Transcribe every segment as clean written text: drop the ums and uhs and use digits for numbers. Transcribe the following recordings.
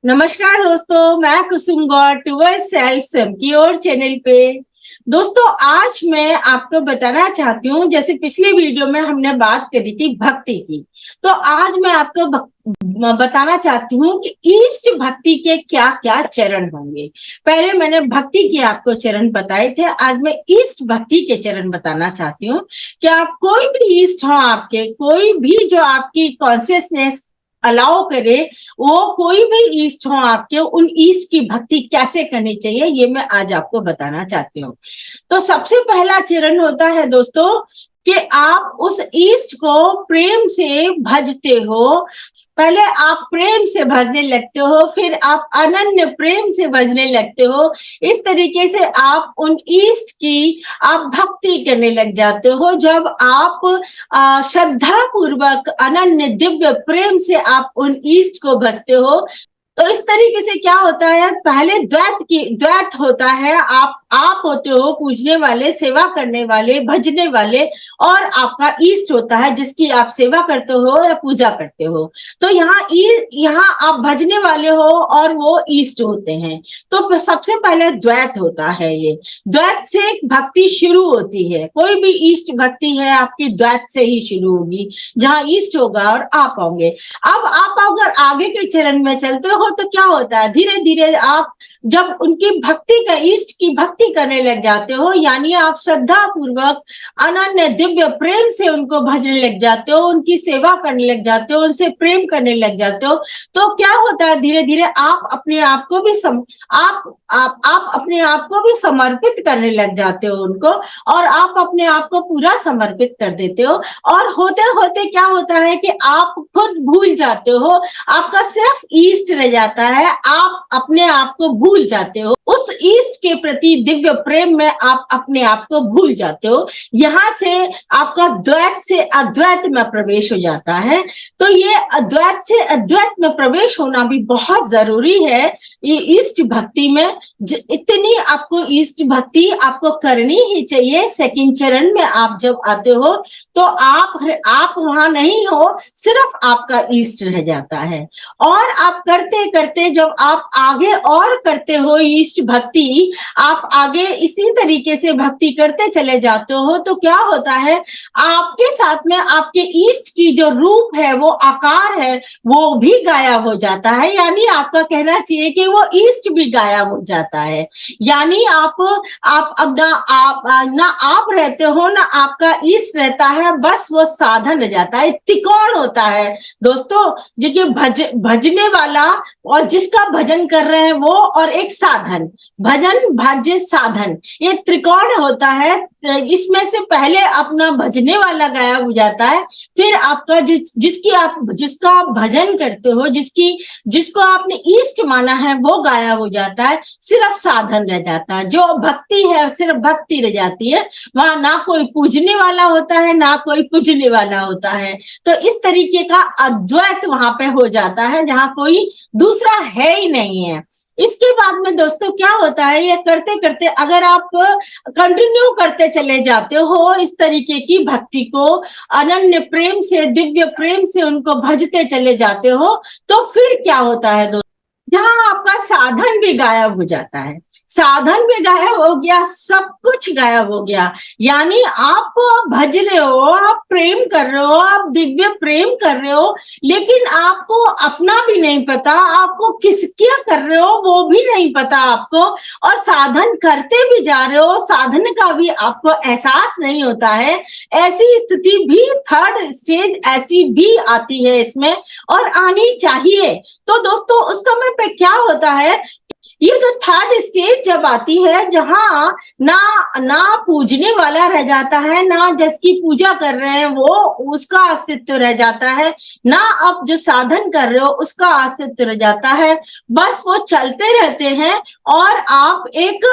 नमस्कार दोस्तों, मैं कुसुम गौर टूवर्ड सेल्फ की ओर चैनल पे। दोस्तों, आज मैं आपको बताना चाहती हूँ, जैसे पिछले वीडियो में हमने बात करी थी भक्ति की, तो आज मैं आपको बताना चाहती हूँ कि इष्ट भक्ति के क्या क्या चरण होंगे। पहले मैंने भक्ति के आपको चरण बताए थे, आज मैं इष्ट भक्ति के चरण बताना चाहती हूँ कि आप कोई भी इष्ट हो, आपके कोई भी जो आपकी कॉन्शियसनेस अलाउ करे, वो कोई भी ईस्ट हो आपके, उन ईस्ट की भक्ति कैसे करनी चाहिए ये मैं आज आपको बताना चाहती हूँ। तो सबसे पहला चरण होता है दोस्तों कि आप उस ईस्ट को प्रेम से भजते हो। पहले आप प्रेम से भजने लगते हो, फिर आप अनन्य प्रेम से भजने लगते हो। इस तरीके से आप उन ईस्ट की आप भक्ति करने लग जाते हो। जब आप श्रद्धा पूर्वक अनन्य दिव्य प्रेम से आप उन ईस्ट को भजते हो, तो इस तरीके से क्या होता है, पहले द्वैत होता है। आप होते हो पूजने वाले, सेवा करने वाले, भजने वाले, और आपका ईष्ट होता है जिसकी आप सेवा करते हो या पूजा करते हो। तो यहाँ आप भजने वाले हो और वो ईष्ट होते हैं। तो सबसे पहले द्वैत होता है। ये द्वैत से भक्ति शुरू होती है। कोई भी ईष्ट भक्ति है आपकी द्वैत से ही शुरू होगी, जहाँ ईष्ट होगा और आप होंगे। अब आप अगर आगे के चरण में चलते हो तो क्या होता है, धीरे धीरे आप जब उनकी भक्ति का, ईष्ट की भक्ति करने लग जाते हो, यानी आप श्रद्धा पूर्वक अनन्य दिव्य प्रेम से उनको भजने लग जाते हो, उनकी सेवा करने लग जाते हो, उनसे प्रेम करने लग जाते हो, तो क्या होता है, धीरे धीरे आप अपने आप को भी आप अपने आप को भी समर्पित करने लग जाते हो उनको, और आप अपने आप को पूरा समर्पित कर देते हो। और होते होते क्या होता है कि आप खुद भूल जाते हो, आपका सिर्फ ईष्ट रह जाता है, आप अपने आप को भूल जाते हो। उस ईष्ट के प्रति दिव्य प्रेम में आप अपने आप को भूल जाते हो। यहाँ से आपका द्वैत से अद्वैत में प्रवेश हो जाता है। तो ये अद्वैत से अद्वैत में प्रवेश होना भी बहुत जरूरी है ये ईष्ट भक्ति में। इतनी आपको ईष्ट भक्ति आपको करनी ही चाहिए। सेकंड चरण में आप जब आते हो तो आप वहां नहीं हो, सिर्फ आपका ईष्ट रह जाता है। और आप करते करते जब आप आगे और करते हो ईष्ट भक्ति, आप आगे इसी तरीके से भक्ति करते चले जाते हो, तो क्या होता है, आपके साथ में आपके ईष्ट की जो रूप है, वो आकार है, वो भी गायब हो जाता है। यानी आपका कहना चाहिए कि वो ईष्ट भी गायब हो जाता है। यानी आप अब ना आप रहते हो ना आपका ईष्ट रहता है, बस वो साधन रह जाता है, त्रिकोण होता है दोस्तों। देखिए, भजने वाला और जिसका भजन कर रहे हैं वो, और एक साधन, भजन भाज्य साधन, ये त्रिकोण होता है। इसमें से पहले अपना भजने वाला गायब हो जाता है, फिर आपका जिसका आप भजन करते हो, जिसको आपने ईष्ट माना है, वो गायब हो जाता है, सिर्फ साधन रह जाता है। जो भक्ति है सिर्फ भक्ति रह जाती है, वहां ना कोई पूजने वाला होता है ना कोई पूजने वाला होता है। तो इस तरीके का अद्वैत वहां पे हो जाता है, जहां कोई दूसरा है ही नहीं है। इसके बाद में दोस्तों क्या होता है, ये करते करते अगर आप कंटिन्यू करते चले जाते हो इस तरीके की भक्ति को, अनन्य प्रेम से, दिव्य प्रेम से उनको भजते चले जाते हो, तो फिर क्या होता है दोस्तों, जहां आपका साधन भी गायब हो जाता है। साधन भी गायब हो गया, सब कुछ गायब हो गया। यानी आप भज रहे हो, आप प्रेम कर रहे हो, आप दिव्य प्रेम कर रहे हो, लेकिन आपको अपना भी नहीं पता, आपको किस क्या कर रहे हो वो भी नहीं पता आपको, और साधन करते भी जा रहे हो, साधन का भी आपको एहसास नहीं होता है। ऐसी स्थिति भी, थर्ड स्टेज ऐसी भी आती है इसमें, और आनी चाहिए। तो दोस्तों उस समय पे क्या होता है, ये जो थर्ड स्टेज जब आती है, जहां ना पूजने वाला रह जाता है, ना जिसकी पूजा कर रहे हैं वो, उसका अस्तित्व रह जाता है, ना आप जो साधन कर रहे हो उसका अस्तित्व रह जाता है, बस वो चलते रहते हैं। और आप एक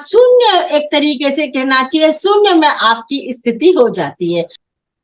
शून्य, एक तरीके से कहना चाहिए शून्य में आपकी स्थिति हो जाती है।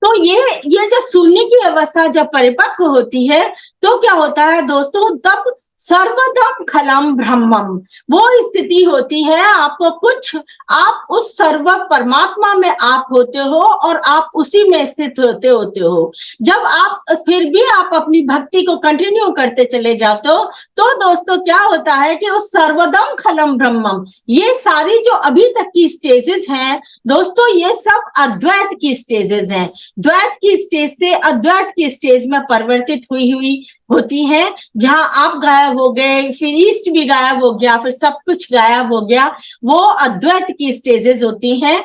तो ये जो शून्य की अवस्था जब परिपक्व होती है, तो क्या होता है दोस्तों, तब सर्वदम खलम ब्रह्मम, वो स्थिति होती है आपको कुछ, आप उस सर्व परमात्मा में आप होते हो और आप उसी में स्थित होते हो। जब आप फिर भी आप अपनी भक्ति को कंटिन्यू करते चले जाते हो, तो दोस्तों क्या होता है कि उस सर्वदम खलम ब्रह्मम, ये सारी जो अभी तक की स्टेजेस हैं दोस्तों, ये सब अद्वैत की स्टेजेस हैं। द्वैत की स्टेज से अद्वैत की स्टेज में परिवर्तित हुई होती हैं, जहां आप गायब हो गए, फिर ईस्ट भी गायब हो गया, फिर सब कुछ गायब हो गया, वो अद्वैत की स्टेजेस होती हैं।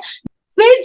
फिर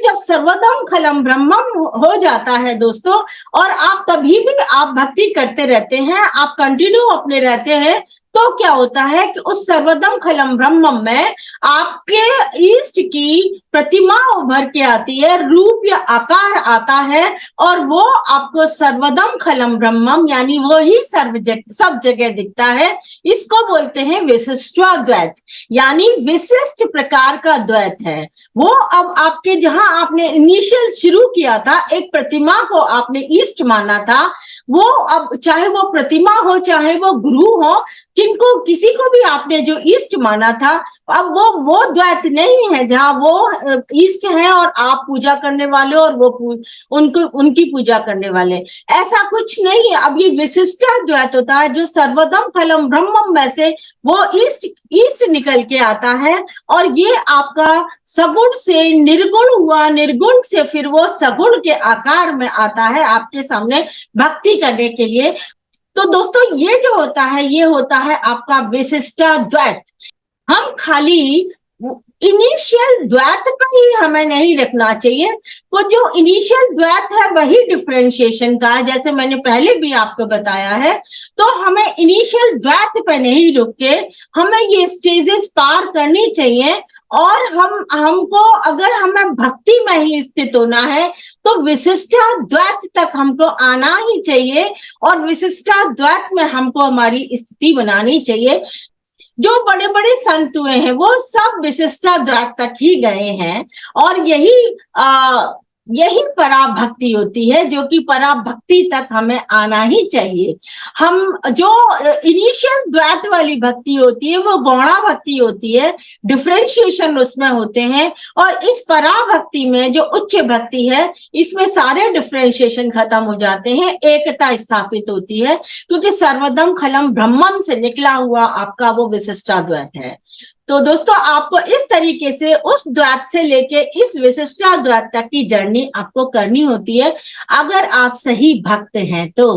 जब सर्वदम खलम ब्रह्मम हो जाता है दोस्तों, और आप तभी भी आप भक्ति करते रहते हैं, आप कंटिन्यू अपने रहते हैं, तो क्या होता है कि उस सर्वदम खलम ब्रह्मम में आपके ईष्ट की प्रतिमा उभर के आती है, रूप या आकार आता है, और वो आपको सर्वदम खलम ब्रह्मम यानी वो ही सब जगह दिखता है। इसको बोलते हैं विशिष्टाद्वैत, यानी विशिष्ट प्रकार का द्वैत है वो। अब आपके जहां आपने इनिशियल शुरू किया था, एक प्रतिमा को आपने ईष्ट माना था, वो अब चाहे वो प्रतिमा हो चाहे वो गुरु हो, किनको किसी को भी आपने जो ईष्ट माना था, अब वो द्वैत नहीं है जहां वो ईष्ट है और आप पूजा करने वाले और वो उनकी पूजा करने वाले, ऐसा कुछ नहीं है। अब ये विशिष्ट द्वैत होता है जो सर्वदम फलम ब्रह्मम में से वो ईष्ट निकल के आता है, और ये आपका सगुण से निर्गुण हुआ, निर्गुण से फिर वो सगुण के आकार में आता है आपके सामने भक्ति करने के लिए। तो दोस्तों ये जो होता है, ये होता है आपका विशिष्टाद्वैत। हम खाली इनिशियल द्वैत पर ही हमें नहीं रखना चाहिए, वो जो इनिशियल द्वैत है वही डिफरेंशिएशन का है, जैसे मैंने पहले भी आपको बताया है। तो हमें इनिशियल द्वैत पे नहीं रुक के हमें ये स्टेजेस पार करनी चाहिए, और हमको अगर हमें भक्ति में ही स्थित होना है तो विशिष्टाद्वैत तक हमको आना ही चाहिए, और विशिष्टाद्वैत में हमको हमारी स्थिति बनानी चाहिए। जो बड़े बड़े संत हुए हैं वो सब विशिष्टाद्वैत तक ही गए हैं, और यही पराभक्ति होती है, जो कि पराभक्ति तक हमें आना ही चाहिए। हम जो इनिशियल द्वैत वाली भक्ति होती है वो गौणा भक्ति होती है, डिफरेंशिएशन उसमें होते हैं, और इस पराभक्ति में जो उच्च भक्ति है इसमें सारे डिफरेंशिएशन खत्म हो जाते हैं, एकता स्थापित होती है, क्योंकि सर्वदम खलम ब्रह्मम से निकला हुआ आपका वो विशिष्टाद्वैत है। तो दोस्तों आपको इस तरीके से उस द्वैत से लेके इस विशिष्टाद्वैत तक की जर्नी आपको करनी होती है, अगर आप सही भक्त हैं तो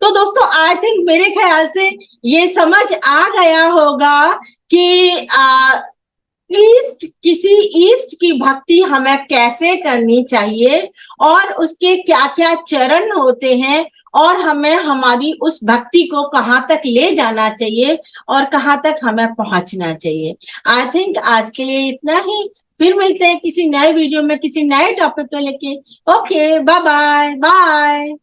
दोस्तों आई थिंक मेरे ख्याल से ये समझ आ गया होगा कि किसी ईष्ट की भक्ति हमें कैसे करनी चाहिए, और उसके क्या क्या चरण होते हैं, और हमें हमारी उस भक्ति को कहाँ तक ले जाना चाहिए और कहाँ तक हमें पहुंचना चाहिए। आई थिंक आज के लिए इतना ही, फिर मिलते हैं किसी नए वीडियो में किसी नए टॉपिक को लेके। Okay, bye bye bye.